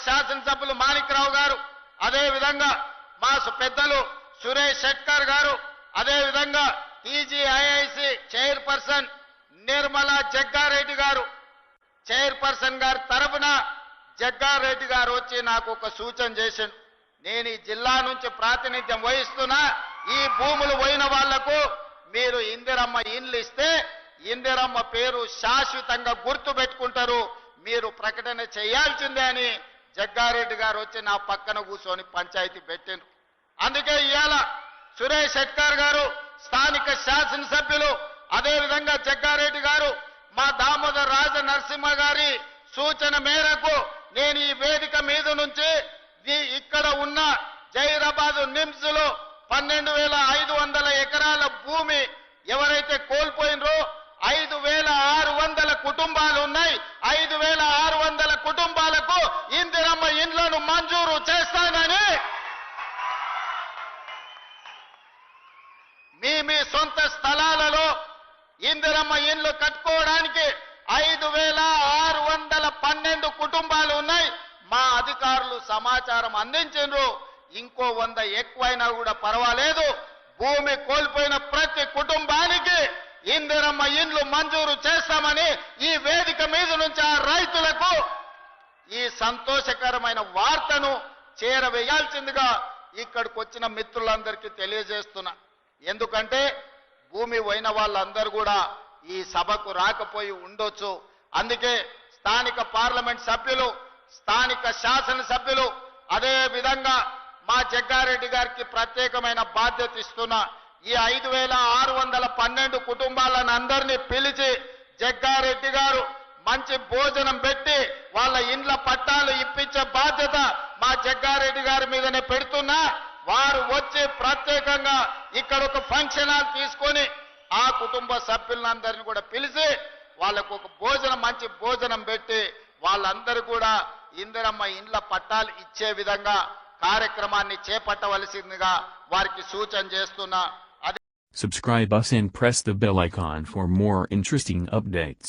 శాసనసభ్యులు మాణిక్రావు గారు, అదే విధంగా మా పెద్దలు సురేష్ శెట్కర్ గారు, అదే విధంగా టీజీఐఐసి చైర్పర్సన్ నిర్మలా జగ్గారెడ్డి గారు, చైర్పర్సన్ గారి తరపున జగ్గారెడ్డి గారు వచ్చి నాకు ఒక సూచన చేశారు. నేను ఈ జిల్లా నుంచి ప్రాతినిధ్యం వహిస్తున్నా, ఈ భూములు పోయిన వాళ్లకు మీరు ఇందిరమ్మ ఇండ్లు ఇస్తే ఇందిరమ్మ పేరు శాశ్వతంగా గుర్తు పెట్టుకుంటారు, మీరు ప్రకటన చేయాల్సిందే అని జగ్గారెడ్డి గారు వచ్చి నా పక్కన కూర్చొని పంచాయతీ పెట్టారు. అందుకే ఇవాళ సురేష్ శెట్కర్ గారు, స్థానిక శాసనసభ్యులు, అదే విధంగా జగ్గారెడ్డి గారు, మా దామోదర్ రాజ నరసింహ గారి సూచన మేరకు నేను ఈ వేదిక మీద నుంచి ఇక్కడ ఉన్న జైరాబాద్ నిమ్స్ లో 12,500 ఎకరాల భూమి ఎవరైతే కోల్పోయినరో 5,600 కుటుంబాలు ఉన్నాయి. 5,600 కుటుంబాలకు ఇందిరమ్మ ఇండ్లను మంజూరు చేస్తానని మీ సొంత స్థలాలలో ఇందిరమ్మ ఇండ్లు కట్టుకోవడానికి 5,612 కుటుంబాలు ఉన్నాయి. మా అధికారులు సమాచారం అందించారు. ఇంకో 100 ఎక్కువైనా కూడా పర్వాలేదు, భూమి కోల్పోయిన ప్రతి కుటుంబానికి ఇందిరమ్మ ఇండ్లు మంజూరు చేస్తామని ఈ వేదిక మీద నుంచి ఆ రైతులకు ఈ సంతోషకరమైన వార్తను చేరవేయాల్సిందిగా ఇక్కడికి వచ్చిన మిత్రులందరికీ తెలియజేస్తున్నా. ఎందుకంటే భూమి పోయిన వాళ్ళందరూ కూడా ఈ సభకు రాకపోయి ఉండొచ్చు. అందుకే స్థానిక పార్లమెంట్ సభ్యులు, స్థానిక శాసనసభ్యులు, అదే విధంగా మా జగ్గారెడ్డి గారికి ప్రత్యేకమైన బాధ్యత ఇస్తున్నా. ఈ 5,612 కుటుంబాలను అందరినీ పిలిచి జగ్గారెడ్డి గారు మంచి భోజనం పెట్టి వాళ్ళ ఇండ్ల పట్టాలు ఇప్పించే బాధ్యత మా జగ్గారెడ్డి గారి మీదనే పెడుతున్నా. వారు వచ్చి ప్రత్యేకంగా ఇక్కడ ఒక ఫంక్షన్ హాల్ తీసుకొని ఆ కుటుంబ సభ్యులందరినీ కూడా పిలిచి వాళ్ళకు ఒక మంచి భోజనం పెట్టి వాళ్ళందరూ కూడా ఇందిరమ్మ ఇండ్ల పట్టాలు ఇచ్చే విధంగా కార్యక్రమాన్ని చేపట్టవలసిందిగా వారికి సూచన చేస్తున్నా. Subscribe us and press the bell icon for more interesting updates.